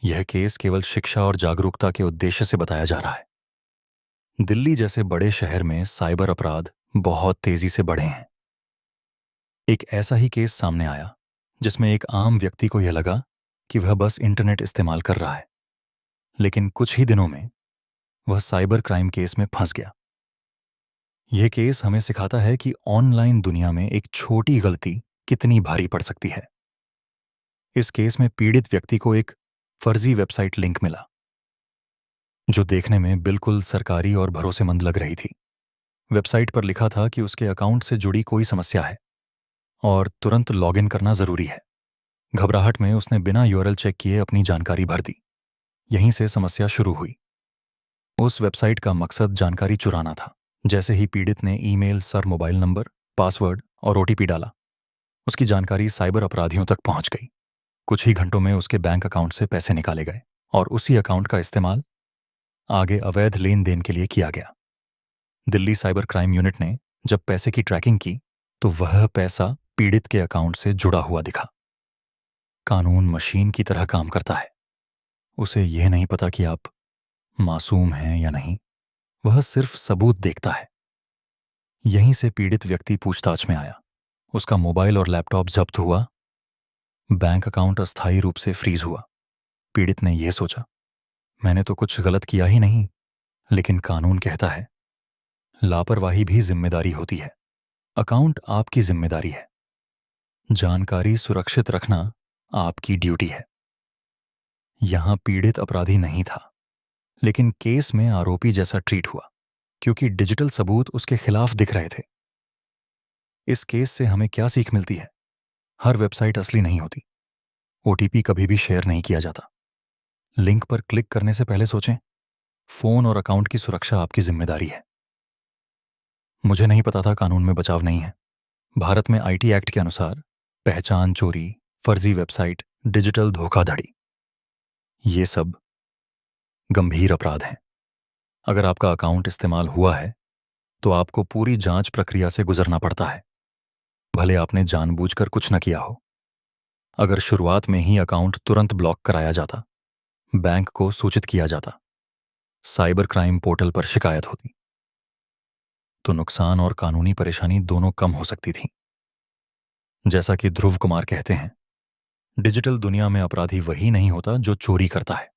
यह केस केवल शिक्षा और जागरूकता के उद्देश्य से बताया जा रहा है। दिल्ली जैसे बड़े शहर में साइबर अपराध बहुत तेजी से बढ़े हैं। एक ऐसा ही केस सामने आया जिसमें एक आम व्यक्ति को यह लगा कि वह बस इंटरनेट इस्तेमाल कर रहा है, लेकिन कुछ ही दिनों में वह साइबर क्राइम केस में फंस गया। यह केस हमें सिखाता है कि ऑनलाइन दुनिया में एक छोटी गलती कितनी भारी पड़ सकती है। इस केस में पीड़ित व्यक्ति को एक फर्जी वेबसाइट लिंक मिला जो देखने में बिल्कुल सरकारी और भरोसेमंद लग रही थी। वेबसाइट पर लिखा था कि उसके अकाउंट से जुड़ी कोई समस्या है और तुरंत लॉगिन करना जरूरी है। घबराहट में उसने बिना यूआरएल चेक किए अपनी जानकारी भर दी। यहीं से समस्या शुरू हुई। उस वेबसाइट का मकसद जानकारी चुराना था। जैसे ही पीड़ित ने email, sir mobile number, password और ओटीपी डाला, उसकी जानकारी साइबर अपराधियों तक पहुंच गई। कुछ ही घंटों में उसके बैंक अकाउंट से पैसे निकाले गए और उसी अकाउंट का इस्तेमाल आगे अवैध लेन देन के लिए किया गया। दिल्ली साइबर क्राइम यूनिट ने जब पैसे की ट्रैकिंग की तो वह पैसा पीड़ित के अकाउंट से जुड़ा हुआ दिखा। कानून मशीन की तरह काम करता है। उसे यह नहीं पता कि आप मासूम हैं या नहीं, वह सिर्फ सबूत देखता है। यहीं से पीड़ित व्यक्ति पूछताछ में आया। उसका मोबाइल और लैपटॉप जब्त हुआ। बैंक अकाउंट अस्थायी रूप से फ्रीज हुआ। पीड़ित ने यह सोचा, मैंने तो कुछ गलत किया ही नहीं, लेकिन कानून कहता है लापरवाही भी जिम्मेदारी होती है। अकाउंट आपकी जिम्मेदारी है। जानकारी सुरक्षित रखना आपकी ड्यूटी है। यहां पीड़ित अपराधी नहीं था, लेकिन केस में आरोपी जैसा ट्रीट हुआ क्योंकि डिजिटल सबूत उसके खिलाफ दिख रहे थे। इस केस से हमें क्या सीख मिलती है? हर वेबसाइट असली नहीं होती। ओटीपी कभी भी शेयर नहीं किया जाता। लिंक पर क्लिक करने से पहले सोचें। फोन और अकाउंट की सुरक्षा आपकी जिम्मेदारी है। मुझे नहीं पता था कानून में बचाव नहीं है। भारत में आईटी एक्ट के अनुसार पहचान चोरी, फर्जी वेबसाइट, डिजिटल धोखाधड़ी, ये सब गंभीर अपराध हैं। अगर आपका अकाउंट इस्तेमाल हुआ है तो आपको पूरी जांच प्रक्रिया से गुजरना पड़ता है, भले आपने जानबूझकर कुछ न किया हो। अगर शुरुआत में ही अकाउंट तुरंत ब्लॉक कराया जाता, बैंक को सूचित किया जाता, साइबर क्राइम पोर्टल पर शिकायत होती, तो नुकसान और कानूनी परेशानी दोनों कम हो सकती थी। जैसा कि ध्रुव कुमार कहते हैं, डिजिटल दुनिया में अपराधी वही नहीं होता जो चोरी करता है,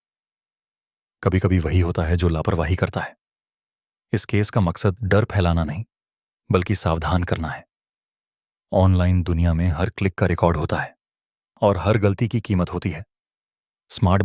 कभी कभी वही होता है जो लापरवाही करता है। इस केस का मकसद डर फैलाना नहीं, बल्कि सावधान करना है। ऑनलाइन दुनिया में हर क्लिक का रिकॉर्ड होता है और हर गलती की कीमत होती है। स्मार्ट